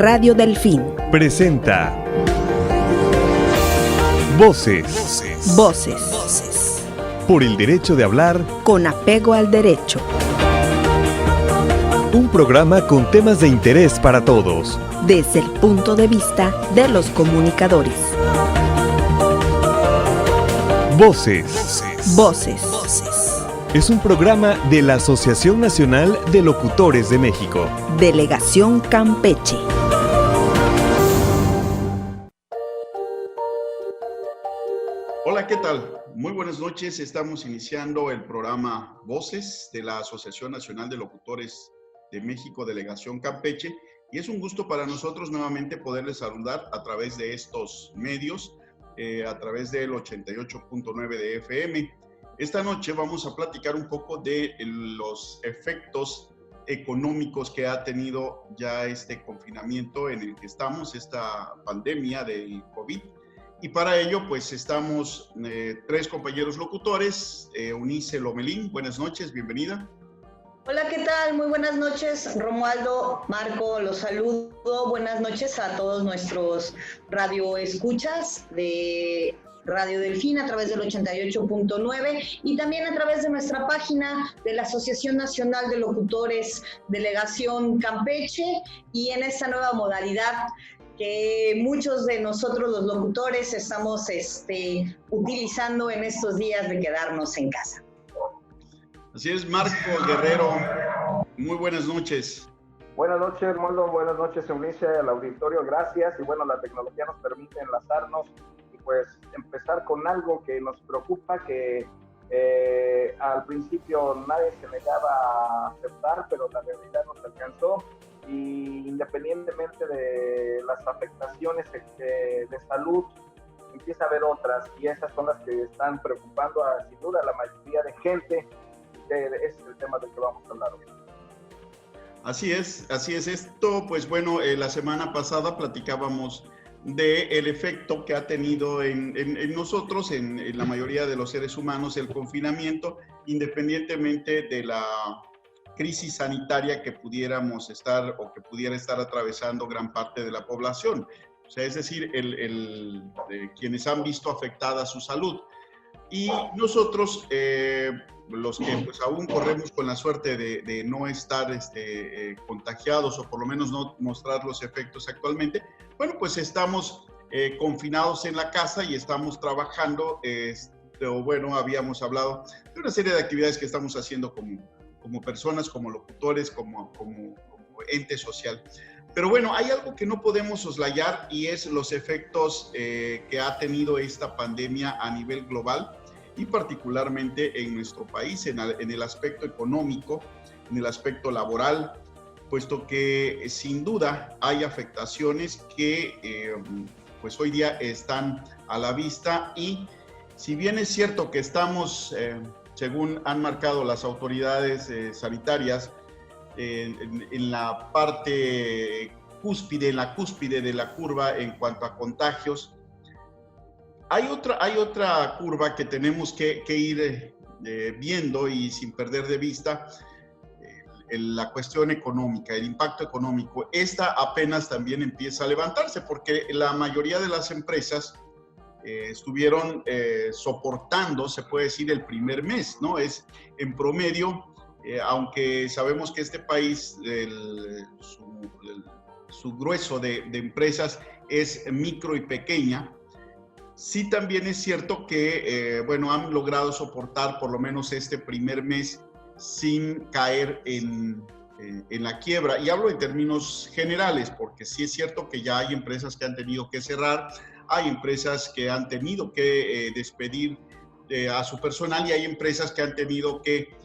Radio Delfín presenta Voces. Por el derecho de hablar con apego al derecho. Un programa con temas de interés para todos, desde el punto de vista de los comunicadores. Voces. Es un programa de la Asociación Nacional de Locutores de México. Delegación Campeche. Hola, ¿qué tal? Muy buenas noches. Estamos iniciando el programa Voces de la Asociación Nacional de Locutores de México, Delegación Campeche. Y es un gusto para nosotros nuevamente poderles saludar a través de estos medios, a través del 88.9 de FM. Esta noche vamos a platicar un poco de los efectos económicos que ha tenido ya este confinamiento en el que estamos, esta pandemia del COVID. Y para ello, pues estamos tres compañeros locutores. Eunice Lomelín, buenas noches, bienvenida. Hola, ¿qué tal? Muy buenas noches, Romualdo, Marco, los saludo. Buenas noches a todos nuestros radioescuchas de Radio Delfín a través del 88.9 y también a través de nuestra página de la Asociación Nacional de Locutores Delegación Campeche, y en esta nueva modalidad que muchos de nosotros los locutores estamos utilizando en estos días de quedarnos en casa. Así es, Marco Guerrero, muy buenas noches. Buenas noches, Romualdo, buenas noches, Eunice, al auditorio, gracias. Y bueno, la tecnología nos permite enlazarnos y pues empezar con algo que nos preocupa, que al principio nadie se negaba a aceptar, pero la realidad nos alcanzó. Y independientemente de las afectaciones de salud, empieza a haber otras, y esas son las que están preocupando sin duda a la mayoría de gente. Ese es el tema del que vamos a hablar hoy. Así es esto. Pues bueno, la semana pasada platicábamos del efecto que ha tenido en nosotros, en la mayoría de los seres humanos, el confinamiento, independientemente de la crisis sanitaria que pudiéramos estar o que pudiera estar atravesando gran parte de la población. O sea, es decir, quienes han visto afectada su salud. Y nosotros, los que pues aún corremos con la suerte de no estar contagiados, o por lo menos no mostrar los efectos actualmente, bueno, pues estamos confinados en la casa y estamos trabajando, o bueno, habíamos hablado de una serie de actividades que estamos haciendo como personas, como locutores, como ente social. Pero bueno, hay algo que no podemos soslayar, y es los efectos que ha tenido esta pandemia a nivel global, y particularmente en nuestro país, en el aspecto económico, en el aspecto laboral, puesto que sin duda hay afectaciones que pues hoy día están a la vista. Y si bien es cierto que estamos, según han marcado las autoridades sanitarias, en la parte cúspide, de la curva en cuanto a contagios, hay otra curva que tenemos que ir viendo, y sin perder de vista la cuestión económica, el impacto económico. Esta apenas también empieza a levantarse, porque la mayoría de las empresas estuvieron soportando, se puede decir, el primer mes, ¿no? Es en promedio, aunque sabemos que este país, su grueso de empresas es micro y pequeña, sí también es cierto que, bueno, han logrado soportar por lo menos este primer mes sin caer en la quiebra. Y hablo en términos generales, porque sí es cierto que ya hay empresas que han tenido que cerrar, hay empresas que han tenido que despedir a su personal, y hay empresas que han tenido que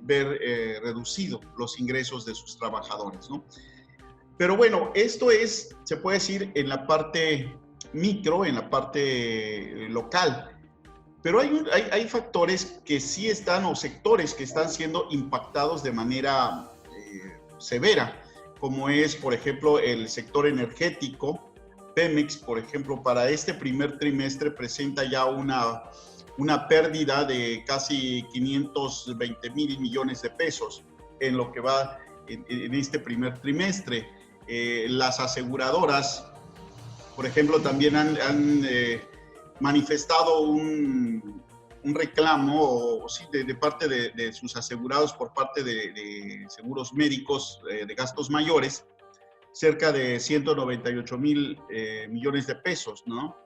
ver reducido los ingresos de sus trabajadores, ¿no? Pero bueno, esto es, se puede decir, en la parte micro, en la parte local. Pero hay factores que sí están, o sectores que están siendo impactados de manera severa, como es, por ejemplo, el sector energético. Pemex, por ejemplo, para este primer trimestre presenta ya una pérdida de casi 520 mil millones de pesos en lo que va en este primer trimestre. las aseguradoras, por ejemplo, también han manifestado un reclamo de parte de sus asegurados por parte de seguros médicos de gastos mayores, cerca de 198,000 millones de pesos, ¿no?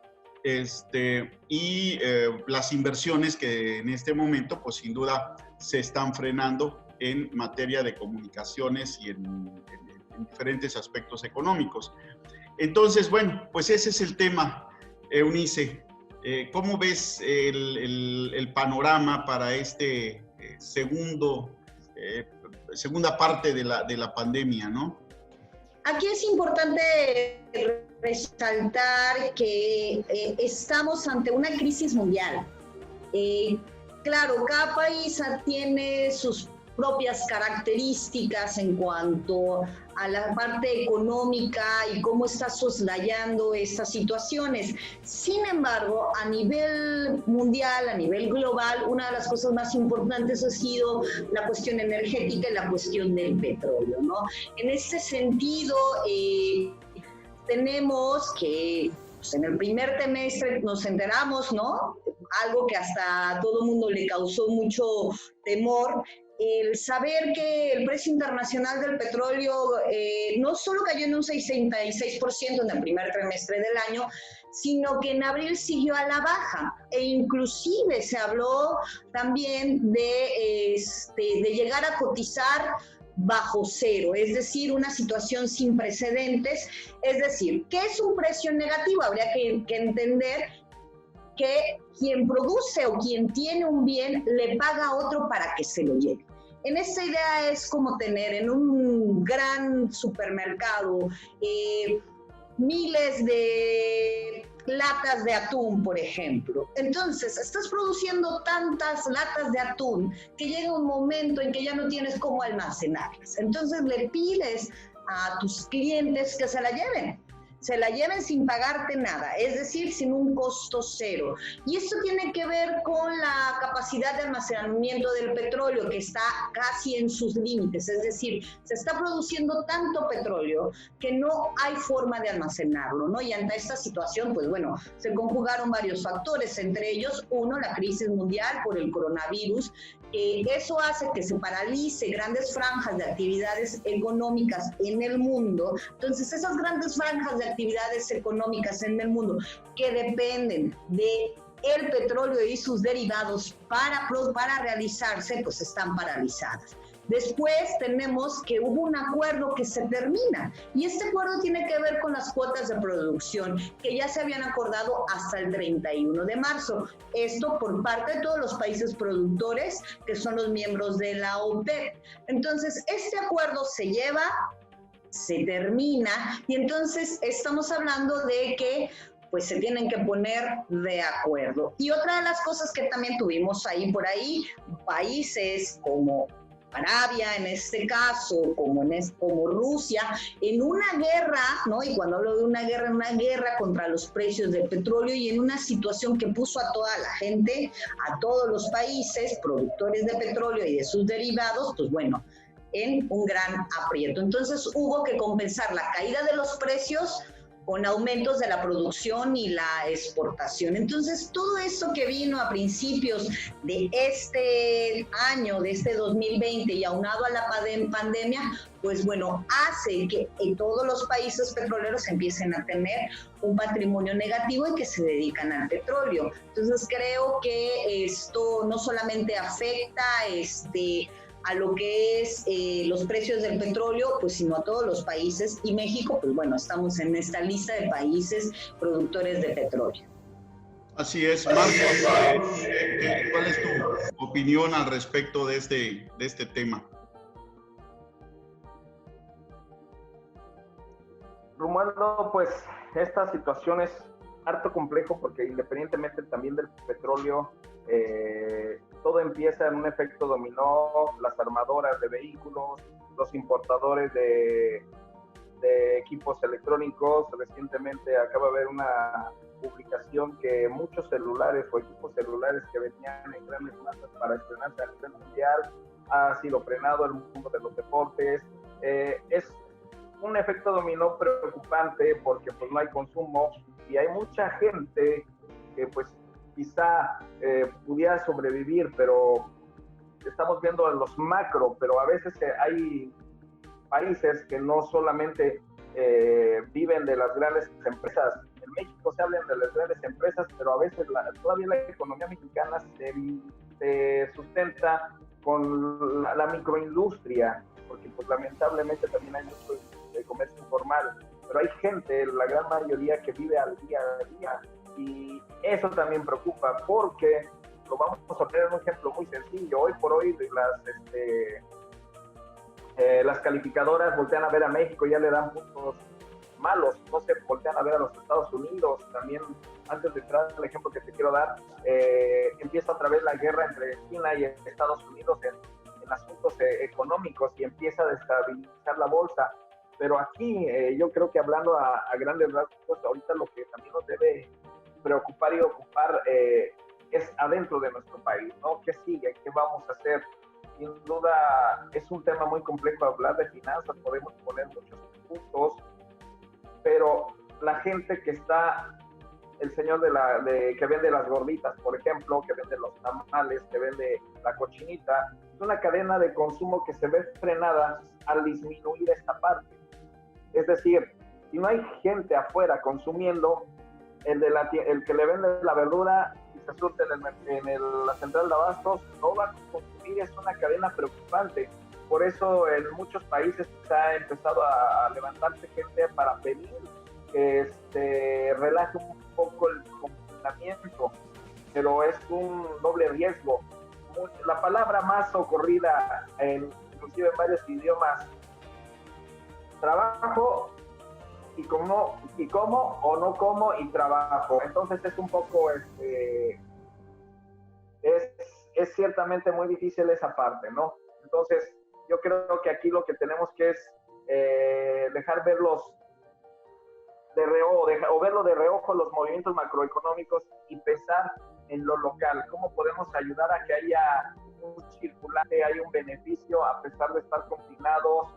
Las inversiones que en este momento, pues sin duda, se están frenando en materia de comunicaciones y en diferentes aspectos económicos. Entonces, bueno, pues ese es el tema, Eunice. ¿Cómo ves el panorama para este segunda parte de la pandemia, ¿no? Aquí es importante resaltar que estamos ante una crisis mundial. Claro, cada país tiene sus propias características en cuanto a la parte económica y cómo está soslayando estas situaciones. Sin embargo, a nivel mundial, a nivel global, una de las cosas más importantes ha sido la cuestión energética y la cuestión del petróleo, ¿no? En este sentido, tenemos que pues en el primer trimestre nos enteramos, ¿no? Algo que hasta a todo el mundo le causó mucho temor, el saber que el precio internacional del petróleo no solo cayó en un 66% en el primer trimestre del año, sino que en abril siguió a la baja e inclusive se habló también de llegar a cotizar bajo cero, es decir, una situación sin precedentes. Es decir, ¿qué es un precio negativo? Habría que entender que quien produce o quien tiene un bien le paga a otro para que se lo lleve. En esta idea es como tener en un gran supermercado miles de latas de atún, por ejemplo. Entonces, estás produciendo tantas latas de atún que llega un momento en que ya no tienes cómo almacenarlas. Entonces, le pides a tus clientes que se la lleven sin pagarte nada, es decir, sin un costo cero. Y esto tiene que ver con la capacidad de almacenamiento del petróleo, que está casi en sus límites, es decir, se está produciendo tanto petróleo que no hay forma de almacenarlo, ¿no? Y ante esta situación, pues bueno, se conjugaron varios factores, entre ellos, uno, la crisis mundial por el coronavirus. Eso hace que se paralice grandes franjas de actividades económicas en el mundo. Entonces, esas grandes franjas de actividades económicas en el mundo que dependen de el petróleo y sus derivados para realizarse, pues están paralizadas. Después tenemos que hubo un acuerdo que se termina y este acuerdo tiene que ver con las cuotas de producción que ya se habían acordado hasta el 31 de marzo. Esto por parte de todos los países productores que son los miembros de la OPEP. Entonces, este acuerdo se termina y entonces estamos hablando de que pues se tienen que poner de acuerdo. Y otra de las cosas que también tuvimos por ahí, países como Arabia, en este caso, como Rusia, en una guerra, ¿no? Y cuando hablo de una guerra contra los precios del petróleo y en una situación que puso a toda la gente, a todos los países productores de petróleo y de sus derivados, pues bueno, en un gran aprieto. Entonces hubo que compensar la caída de los precios con aumentos de la producción y la exportación. Entonces, todo esto que vino a principios de este año, de este 2020, y aunado a la pandemia, pues bueno, hace que todos los países petroleros empiecen a tener un patrimonio negativo y que se dedican al petróleo. Entonces, creo que esto no solamente afecta a lo que es los precios del petróleo, pues sino a todos los países, y México, pues bueno, estamos en esta lista de países productores de petróleo. Así es, Marcos, ¿cuál es tu opinión al respecto de este tema? Romualdo, pues esta situación es harto complejo porque independientemente también del petróleo, todo empieza en un efecto dominó, las armadoras de vehículos, los importadores de equipos electrónicos. Recientemente acaba de haber una publicación que muchos celulares o equipos celulares que venían en grandes masas para estrenarse a nivel mundial ha sido frenado. El mundo de los deportes es un efecto dominó preocupante porque pues no hay consumo y hay mucha gente que pues quizá pudiera sobrevivir, pero estamos viendo los macro, pero a veces hay países que no solamente viven de las grandes empresas. En México se hablan de las grandes empresas, pero a veces todavía la economía mexicana se sustenta con la microindustria, porque pues lamentablemente también hay mucho de comercio informal, pero hay gente, la gran mayoría, que vive al día a día, y eso también preocupa, porque lo vamos a poner en un ejemplo muy sencillo. Hoy por hoy las calificadoras voltean a ver a México, ya le dan puntos malos, no se voltean a ver a los Estados Unidos. También, antes de entrar al ejemplo que te quiero dar, empieza otra vez la guerra entre China y Estados Unidos en asuntos económicos y empieza a destabilizar la bolsa. Pero aquí yo creo que hablando a grandes rasgos, ahorita lo que también nos debe preocupar y ocupar es adentro de nuestro país, ¿no? ¿Qué sigue? ¿Qué vamos a hacer? Sin duda es un tema muy complejo hablar de finanzas, podemos poner muchos puntos, pero la gente que está, el señor que vende las gorditas, por ejemplo, que vende los tamales, que vende la cochinita, es una cadena de consumo que se ve frenada al disminuir esta parte. Es decir, si no hay gente afuera consumiendo, el que le vende la verdura y se surte en la central de abastos no va a consumir. Es una cadena preocupante. Por eso en muchos países se ha empezado a levantarse gente para pedir que relaje un poco el confinamiento, pero es un doble riesgo. La palabra más socorrida, inclusive en varios idiomas, trabajo y como o no como y trabajo. Entonces es un poco, es ciertamente muy difícil esa parte, ¿no? Entonces yo creo que aquí lo que tenemos que es dejar verlos de reojo, o verlo de reojo los movimientos macroeconómicos y pensar en lo local. ¿Cómo podemos ayudar a que haya un circulante, haya un beneficio a pesar de estar confinados?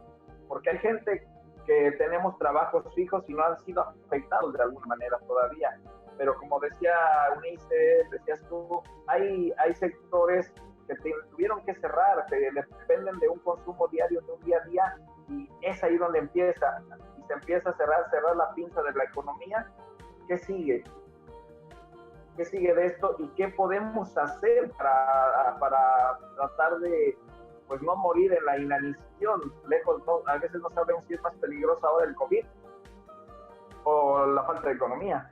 Porque hay gente que tenemos trabajos fijos y no han sido afectados de alguna manera todavía. Pero como decía Eunice, decías tú, hay sectores que tuvieron que cerrar, que dependen de un consumo diario, de un día a día, y es ahí donde empieza. Y se empieza a cerrar la pinza de la economía. ¿Qué sigue? ¿Qué sigue de esto? ¿Y qué podemos hacer para tratar de pues no morir en la inanición? Lejos, ¿no? A veces no sabemos si es más peligroso ahora el COVID o la falta de economía.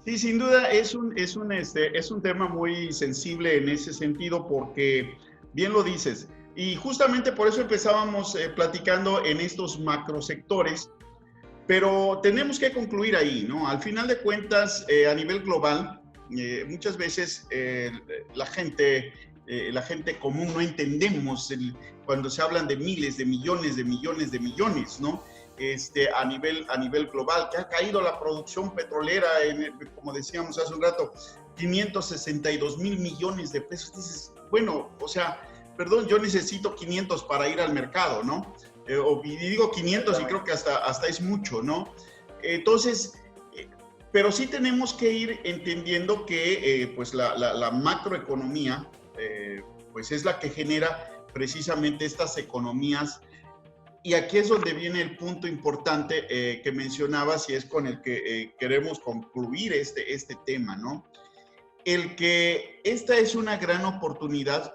Sí, sin duda es un tema muy sensible en ese sentido, porque bien lo dices, y justamente por eso empezábamos platicando en estos macrosectores, pero tenemos que concluir ahí, ¿no? Al final de cuentas, a nivel global, muchas veces la gente común no entendemos cuando se hablan de miles, de millones, ¿no? A nivel global, que ha caído la producción petrolera, como decíamos hace un rato, 562,000 millones de pesos. Dices, bueno, o sea, perdón, yo necesito 500 para ir al mercado, ¿no? Y digo 500 y creo que hasta es mucho, ¿no? Entonces, pero sí tenemos que ir entendiendo que pues la macroeconomía pues es la que genera precisamente estas economías. Y aquí es donde viene el punto importante que mencionabas y es con el que queremos concluir este tema, ¿no? El que esta es una gran oportunidad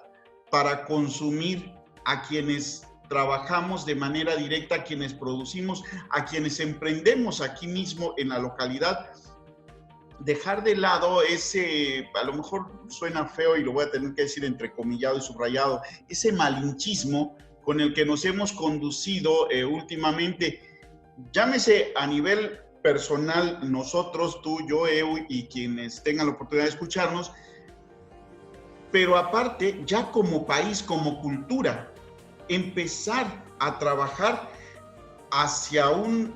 para consumir a quienes trabajamos de manera directa, a quienes producimos, a quienes emprendemos aquí mismo en la localidad. Dejar de lado ese, a lo mejor suena feo y lo voy a tener que decir entrecomillado y subrayado, ese malinchismo con el que nos hemos conducido últimamente, llámese a nivel personal, nosotros, tú, yo, y quienes tengan la oportunidad de escucharnos, pero aparte, ya como país, como cultura, empezar a trabajar hacia un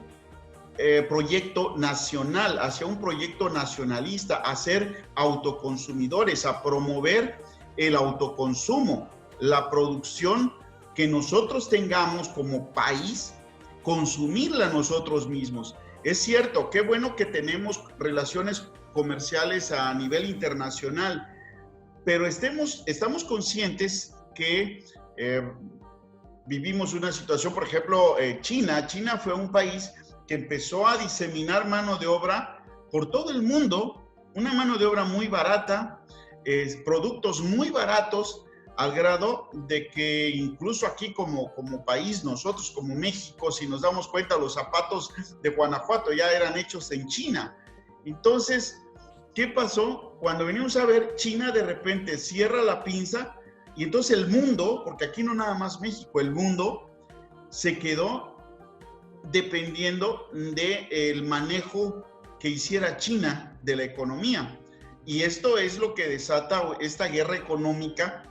proyecto nacional, hacia un proyecto nacionalista, a ser autoconsumidores, a promover el autoconsumo, la producción que nosotros tengamos como país consumirla nosotros mismos. Es cierto, qué bueno que tenemos relaciones comerciales a nivel internacional, pero estamos conscientes que vivimos una situación, por ejemplo, China fue un país que empezó a diseminar mano de obra por todo el mundo, una mano de obra muy barata, productos muy baratos, al grado de que incluso aquí como país, nosotros como México, si nos damos cuenta, los zapatos de Guanajuato ya eran hechos en China. Entonces, ¿qué pasó? Cuando venimos a ver, China de repente cierra la pinza y entonces el mundo, porque aquí no nada más México, el mundo se quedó dependiendo del manejo que hiciera China de la economía. Y esto es lo que desata esta guerra económica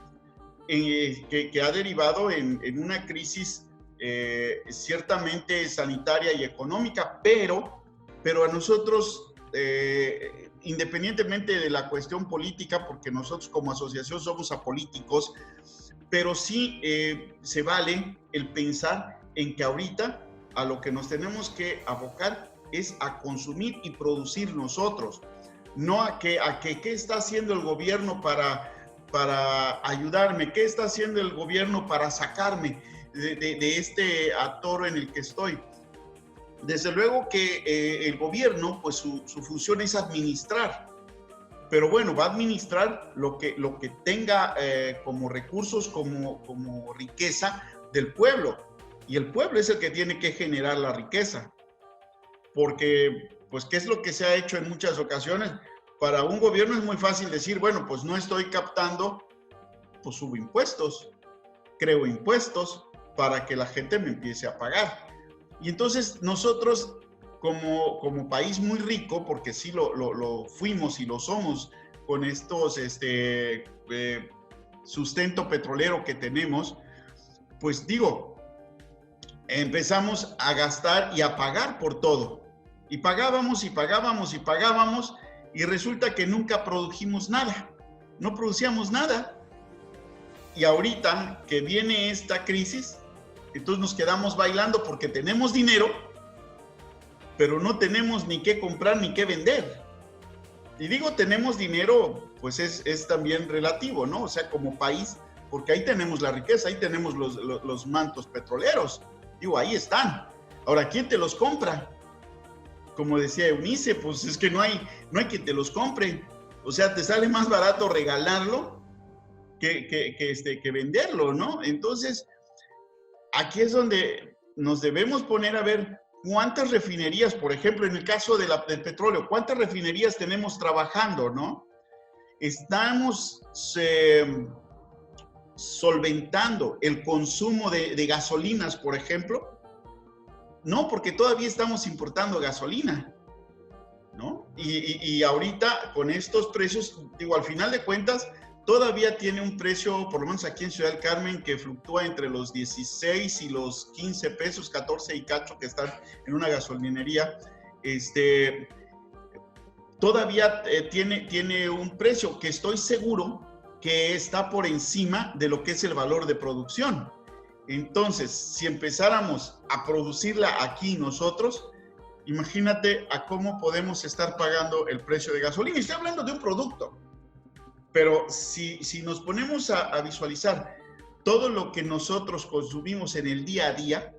que ha derivado en una crisis ciertamente sanitaria y económica, pero a nosotros, independientemente de la cuestión política, porque nosotros como asociación somos apolíticos, pero sí se vale el pensar en que ahorita a lo que nos tenemos que abocar es a consumir y producir nosotros, no a qué está haciendo el gobierno para ayudarme, qué está haciendo el gobierno para sacarme de este atoro en el que estoy. Desde luego que el gobierno, pues su función es administrar, pero bueno, va a administrar lo que tenga como recursos, como riqueza del pueblo, y el pueblo es el que tiene que generar la riqueza, porque pues ¿qué es lo que se ha hecho en muchas ocasiones? Para un gobierno es muy fácil decir, bueno, pues no estoy captando, pues subo impuestos, creo impuestos para que la gente me empiece a pagar. Y entonces nosotros como país muy rico, porque sí lo fuimos y lo somos con estos sustento petrolero que tenemos, pues digo, empezamos a gastar y a pagar por todo. Y pagábamos y pagábamos y pagábamos, y resulta que nunca produjimos nada, no producíamos nada. Y ahorita que viene esta crisis, entonces nos quedamos bailando porque tenemos dinero, pero no tenemos ni qué comprar ni qué vender. Y digo tenemos dinero, pues es también relativo, ¿no? O sea, como país, porque ahí tenemos la riqueza, ahí tenemos los mantos petroleros. Digo, ahí están. Ahora, ¿quién te los compra? Como decía Eunice, pues es que no hay quien te los compre. O sea, te sale más barato regalarlo que venderlo, ¿no? Entonces, aquí es donde nos debemos poner a ver cuántas refinerías, por ejemplo, en el caso del petróleo, cuántas refinerías tenemos trabajando, ¿no? Estamos solventando el consumo de gasolinas, por ejemplo. No, porque todavía estamos importando gasolina, ¿no? Y ahorita con estos precios, digo, al final de cuentas, todavía tiene un precio, por lo menos aquí en Ciudad del Carmen, que fluctúa entre los 16 y los 15 pesos, 14 y cacho que están en una gasolinería. Todavía tiene un precio que estoy seguro que está por encima de lo que es el valor de producción. Entonces, si empezáramos a producirla aquí nosotros, imagínate a cómo podemos estar pagando el precio de gasolina. Y estoy hablando de un producto, pero si nos ponemos a visualizar todo lo que nosotros consumimos en el día a día,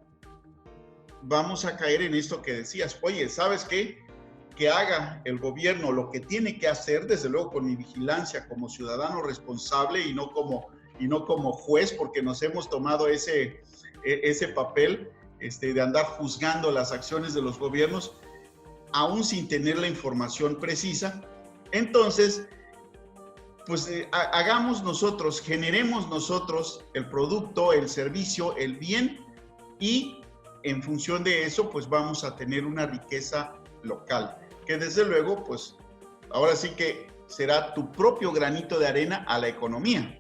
vamos a caer en esto que decías. Oye, ¿sabes qué? Que haga el gobierno lo que tiene que hacer, desde luego con mi vigilancia como ciudadano responsable y no como juez, porque nos hemos tomado ese papel de andar juzgando las acciones de los gobiernos, aún sin tener la información precisa. Entonces, pues hagamos nosotros, generemos nosotros el producto, el servicio, el bien, y en función de eso, pues vamos a tener una riqueza local, que desde luego, pues ahora sí que será tu propio granito de arena a la economía.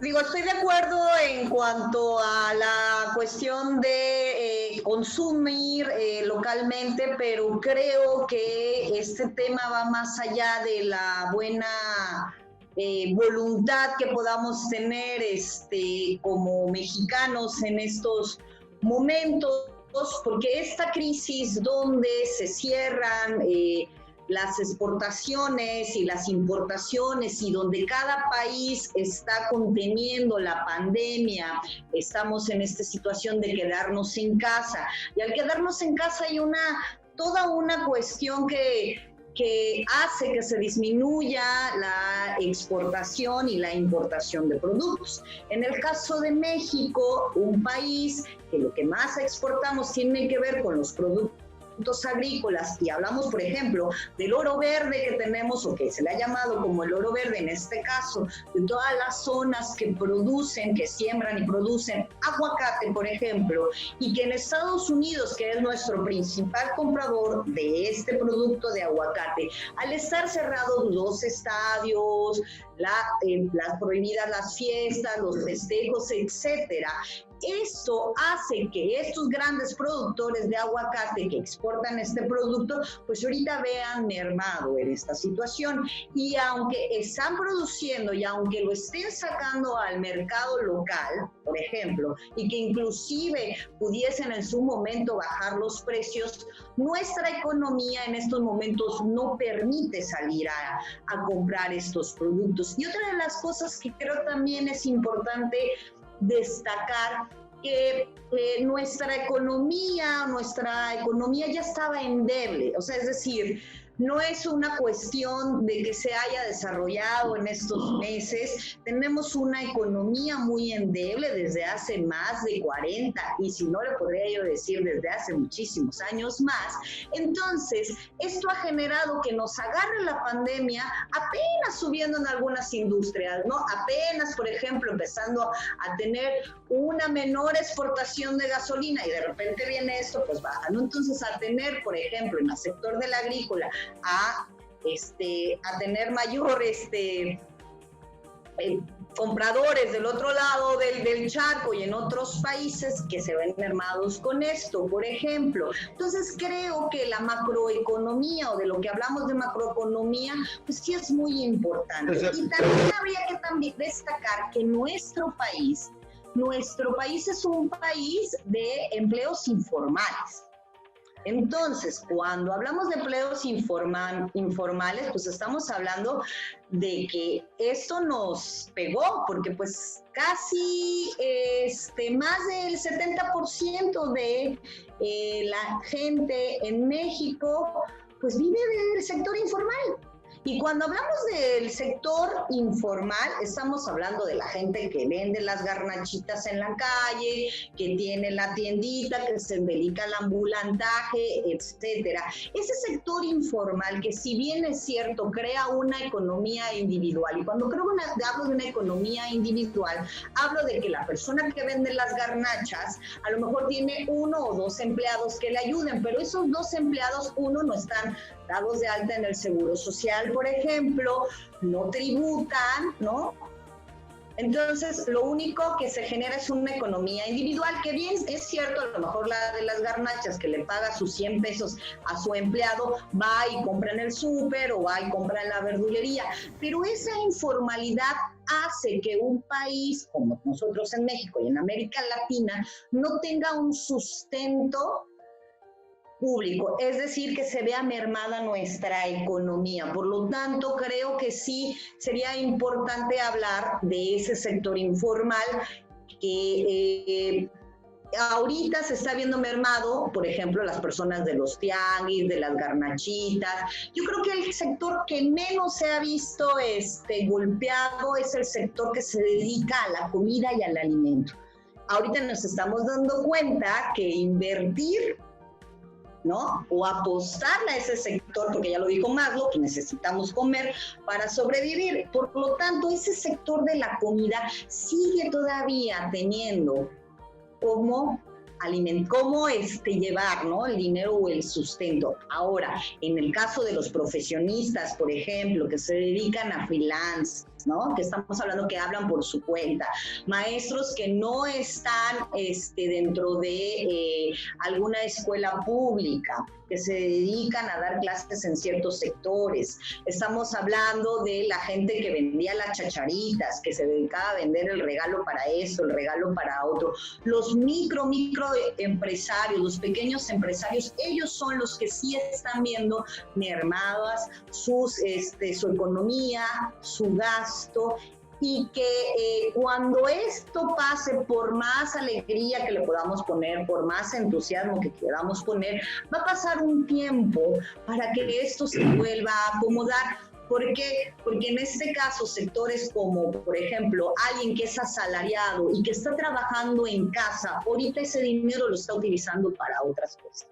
Estoy de acuerdo en cuanto a la cuestión de consumir localmente, pero creo que este tema va más allá de la buena voluntad que podamos tener como mexicanos en estos momentos, porque esta crisis donde se cierran las exportaciones y las importaciones y donde cada país está conteniendo la pandemia, estamos en esta situación de quedarnos en casa. Y al quedarnos en casa hay toda una cuestión que hace que se disminuya la exportación y la importación de productos. En el caso de México, un país que lo que más exportamos tiene que ver con los productos agrícolas, y hablamos, por ejemplo, del oro verde que tenemos, o que se le ha llamado como el oro verde en este caso, de todas las zonas que producen, que siembran y producen aguacate, por ejemplo, y que en Estados Unidos, que es nuestro principal comprador de este producto de aguacate, al estar cerrados los estadios, las prohibidas las fiestas, los festejos, etcétera, esto hace que estos grandes productores de aguacate que exportan este producto, pues ahorita vean mermado en esta situación. Y aunque están produciendo y aunque lo estén sacando al mercado local, por ejemplo, y que inclusive pudiesen en su momento bajar los precios, nuestra economía en estos momentos no permite salir a comprar estos productos. Y otra de las cosas que creo también es importante destacar, que nuestra economía ya estaba endeble, o sea, es decir, no es una cuestión de que se haya desarrollado en estos meses. Tenemos una economía muy endeble desde hace más de 40, y si no, le podría yo decir desde hace muchísimos años más. Entonces, esto ha generado que nos agarre la pandemia apenas subiendo en algunas industrias, ¿no? Apenas, por ejemplo, empezando a tener una menor exportación de gasolina, y de repente viene esto, pues baja, ¿no? Entonces, a tener, por ejemplo, en el sector del agrícola, a tener mayor compradores del otro lado del charco y en otros países que se ven mermados con esto, por ejemplo. Entonces creo que la macroeconomía, o de lo que hablamos de macroeconomía, pues sí es muy importante. Y también habría que destacar que nuestro país es un país de empleos informales. Entonces, cuando hablamos de empleos informales, pues estamos hablando de que esto nos pegó, porque pues casi más del 70% de la gente en México pues vive del sector informal. Y cuando hablamos del sector informal, estamos hablando de la gente que vende las garnachitas en la calle, que tiene la tiendita, que se dedica al ambulantaje, etcétera. Ese sector informal, que si bien es cierto, crea una economía individual. Y cuando hablo de una economía individual, hablo de que la persona que vende las garnachas a lo mejor tiene 1 o 2 empleados que le ayuden, pero esos 2 empleados, uno, no están dados de alta en el Seguro Social, por ejemplo, no tributan, ¿no? Entonces, lo único que se genera es una economía individual, que bien es cierto, a lo mejor la de las garnachas, que le paga sus 100 pesos a su empleado, va y compra en el súper o va y compra en la verdulería, pero esa informalidad hace que un país como nosotros en México y en América Latina no tenga un sustento público, es decir, que se vea mermada nuestra economía. Por lo tanto, creo que sí sería importante hablar de ese sector informal que ahorita se está viendo mermado, por ejemplo, las personas de los tianguis, de las garnachitas. Yo creo que el sector que menos se ha visto golpeado es el sector que se dedica a la comida y al alimento. Ahorita nos estamos dando cuenta que invertir, ¿no? O apostarle a ese sector, porque ya lo dijo Maslow, que necesitamos comer para sobrevivir. Por lo tanto, ese sector de la comida sigue todavía teniendo cómo llevar, ¿no?, el dinero o el sustento. Ahora, en el caso de los profesionistas, por ejemplo, que se dedican a freelance, ¿no? Que estamos hablando que hablan por su cuenta, maestros que no están dentro de alguna escuela pública, que se dedican a dar clases en ciertos sectores. Estamos hablando de la gente que vendía las chacharitas, que se dedicaba a vender el regalo para esto, el regalo para otro. Los micro empresarios, los pequeños empresarios, ellos son los que sí están viendo mermadas su economía, su gasto, y que cuando esto pase, por más alegría que le podamos poner, por más entusiasmo que queramos poner, va a pasar un tiempo para que esto se vuelva a acomodar. ¿Por qué? Porque en este caso sectores como, por ejemplo, alguien que es asalariado y que está trabajando en casa, ahorita ese dinero lo está utilizando para otras cosas.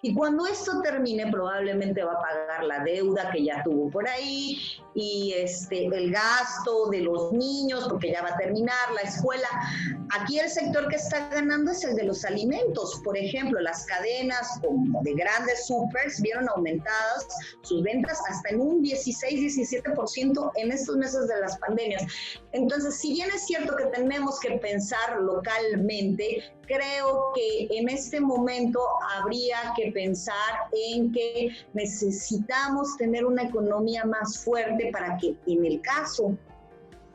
Y cuando esto termine, probablemente va a pagar la deuda que ya tuvo por ahí y el gasto de los niños, porque ya va a terminar la escuela. Aquí el sector que está ganando es el de los alimentos. Por ejemplo, las cadenas como de grandes supers vieron aumentadas sus ventas hasta en un 16-17% en estos meses de las pandemias. Entonces, si bien es cierto que tenemos que pensar localmente, creo que en este momento habría que pensar en que necesitamos tener una economía más fuerte para que en el caso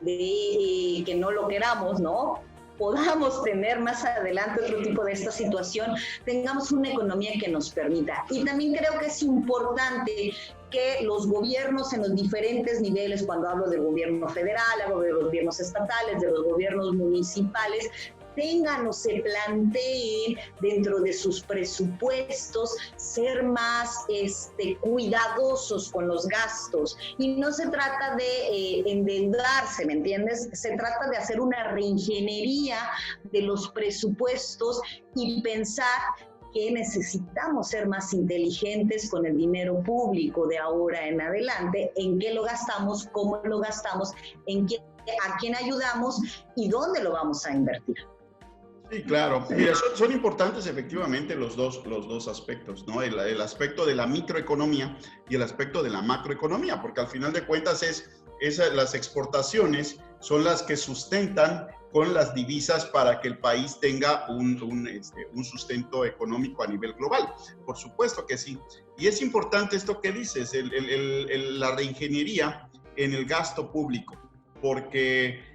de que no lo queramos, ¿no?, podamos tener más adelante otro tipo de esta situación, tengamos una economía que nos permita. Y también creo que es importante que los gobiernos en los diferentes niveles, cuando hablo del gobierno federal, hablo de los gobiernos estatales, de los gobiernos municipales, tengan o se planteen dentro de sus presupuestos ser más cuidadosos con los gastos. Y no se trata de endeudarse, ¿me entiendes? Se trata de hacer una reingeniería de los presupuestos y pensar que necesitamos ser más inteligentes con el dinero público de ahora en adelante, en qué lo gastamos, cómo lo gastamos, a quién ayudamos y dónde lo vamos a invertir. Sí, claro. Mira, son importantes efectivamente los dos aspectos, ¿no? El aspecto de la microeconomía y el aspecto de la macroeconomía, porque al final de cuentas las exportaciones son las que sustentan con las divisas para que el país tenga un sustento económico a nivel global. Por supuesto que sí. Y es importante esto que dices, la reingeniería en el gasto público, porque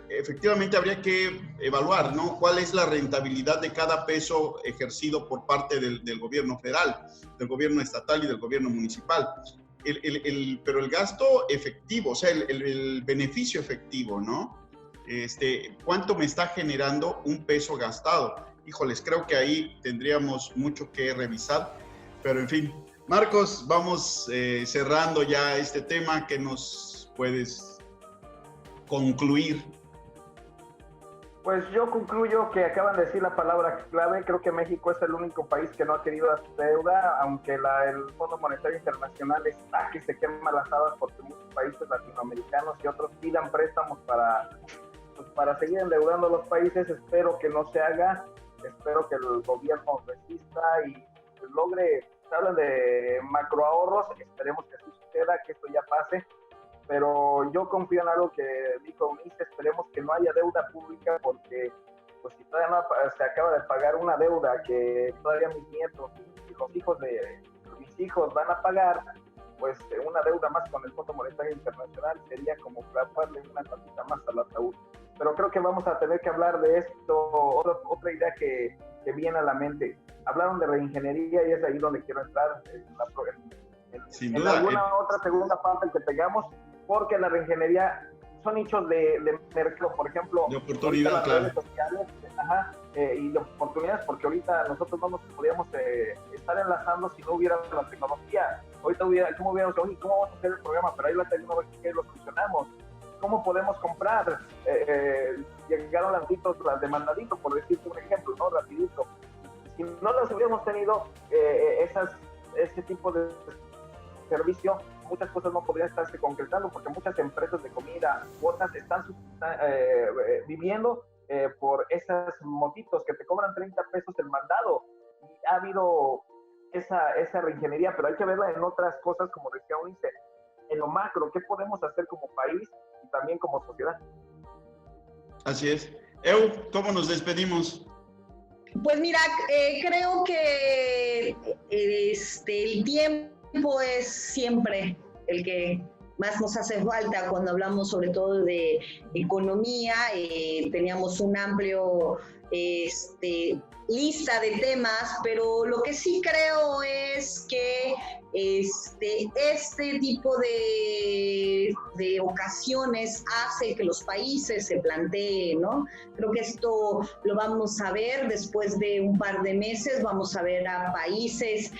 efectivamente habría que evaluar, ¿no?, cuál es la rentabilidad de cada peso ejercido por parte del gobierno federal, del gobierno estatal y del gobierno municipal. Pero el gasto efectivo, o sea, el beneficio efectivo, ¿no? ¿Cuánto me está generando un peso gastado? Híjoles, creo que ahí tendríamos mucho que revisar, pero en fin. Marcos, vamos cerrando ya este tema. ¿Qué nos puedes concluir? Pues yo concluyo que acaban de decir la palabra clave. Creo que México es el único país que no ha querido dar deuda, aunque el Fondo Monetario Internacional está que se quema las habas porque muchos países latinoamericanos y otros pidan préstamos para seguir endeudando a los países. Espero que no se haga, espero que el gobierno resista y logre, hablan de macroahorros, esperemos que así suceda, que esto ya pase. Pero yo confío en algo que dijo Eunice, esperemos que no haya deuda pública, porque pues si todavía no se acaba de pagar una deuda que todavía mis nietos y los hijos de mis hijos van a pagar, pues una deuda más con el Fondo Monetario Internacional sería como clavarle una tapita más al ataúd. Pero creo que vamos a tener que hablar de esto, otra idea que viene a la mente. Hablaron de reingeniería y es ahí donde quiero entrar en alguna otra segunda parte que tengamos, porque la reingeniería son nichos de mercado, por ejemplo, de oportunidad, claro. Redes sociales, y de oportunidades, porque ahorita nosotros no nos podríamos estar enlazando si no hubiera la tecnología. Ahorita ¿cómo hubiéramos dicho, ¿cómo vamos a hacer el programa? Pero ahí la tecnología lo solucionamos. ¿Cómo podemos comprar? Llegaron las demandaditos, por decirte un ejemplo, ¿no? Rapidito. Si no las hubiéramos tenido ese tipo de servicio, muchas cosas no podrían estarse concretando, porque muchas empresas de comida u otras están viviendo por esas motitos que te cobran 30 pesos el mandado. Y ha habido esa reingeniería, pero hay que verla en otras cosas, como decía Eunice, en lo macro. ¿Qué podemos hacer como país y también como sociedad. Así es. Eu, ¿cómo nos despedimos? Pues mira, creo que el tiempo es siempre el que más nos hace falta cuando hablamos sobre todo de economía. Teníamos un amplio lista de temas, pero lo que sí creo es que este tipo de ocasiones hace que los países se planteen, ¿no? Creo que esto lo vamos a ver después de un par de meses, vamos a ver a países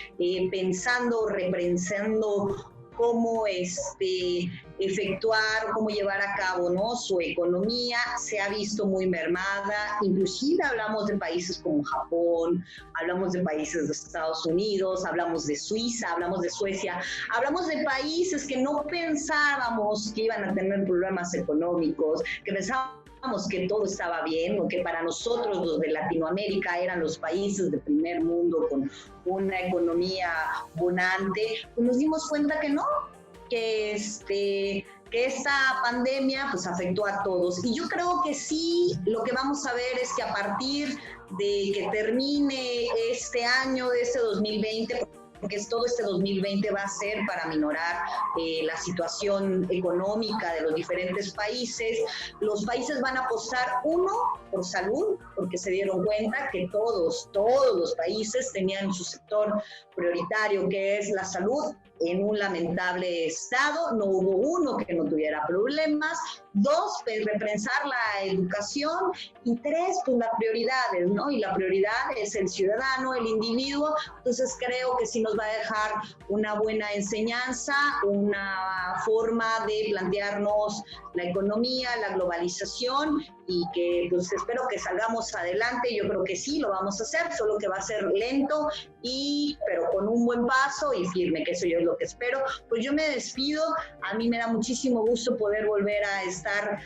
pensando, repensando cómo efectuar, cómo llevar a cabo, ¿no? Su economía se ha visto muy mermada, inclusive hablamos de países como Japón, hablamos de países de Estados Unidos, hablamos de Suiza, hablamos de Suecia, hablamos de países que no pensábamos que iban a tener problemas económicos, que pensábamos que todo estaba bien, o que para nosotros los de Latinoamérica eran los países de primer mundo con una economía bonante, pues nos dimos cuenta que no, que esta pandemia pues afectó a todos. Y yo creo que sí, lo que vamos a ver es que a partir de que termine este año, de este 2020, porque todo este 2020 va a ser para minorar la situación económica de los diferentes países. Los países van a apostar, uno, por salud, porque se dieron cuenta que todos los países tenían su sector prioritario, que es la salud, en un lamentable estado. No hubo uno que no tuviera problemas. Dos, pues, repensar la educación. Y tres, pues las prioridades, ¿no? Y la prioridad es el ciudadano, el individuo. Entonces creo que sí nos va a dejar una buena enseñanza, una forma de plantearnos la economía, la globalización, y que pues espero que salgamos adelante. Yo creo que sí lo vamos a hacer, solo que va a ser lento, pero con un buen paso y firme, que eso yo es lo que espero. Pues yo me despido. A mí me da muchísimo gusto poder volver a estar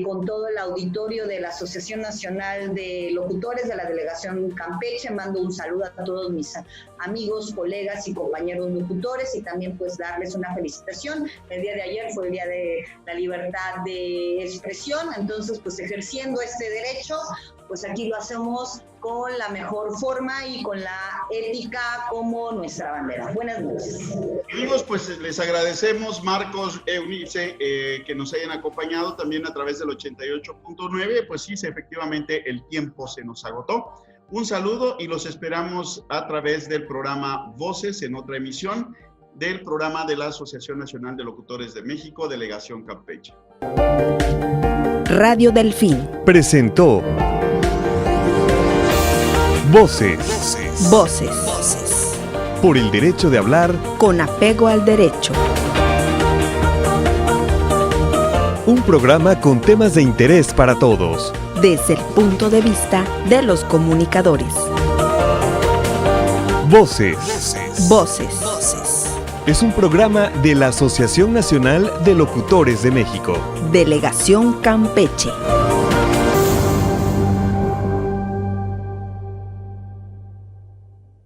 con todo el auditorio de la Asociación Nacional de Locutores de la Delegación Campeche. Mando un saludo a todos mis amigos, colegas y compañeros locutores, y también pues darles una felicitación. El día de ayer fue el Día de la Libertad de Expresión, entonces pues ejerciendo este derecho, pues aquí lo hacemos con la mejor forma y con la ética como nuestra bandera. Buenas noches. Amigos, pues les agradecemos, Marcos, Eunice, que nos hayan acompañado también a través del 88.9. Pues sí, efectivamente el tiempo se nos agotó. Un saludo y los esperamos a través del programa Voces en otra emisión del programa de la Asociación Nacional de Locutores de México, Delegación Campeche. Radio Delfín presentó Voces. Por el derecho de hablar Con apego al derecho. Un programa con temas de interés para todos. Desde el punto de vista de los comunicadores. Voces. Es un programa de la Asociación Nacional de Locutores de México. Delegación Campeche.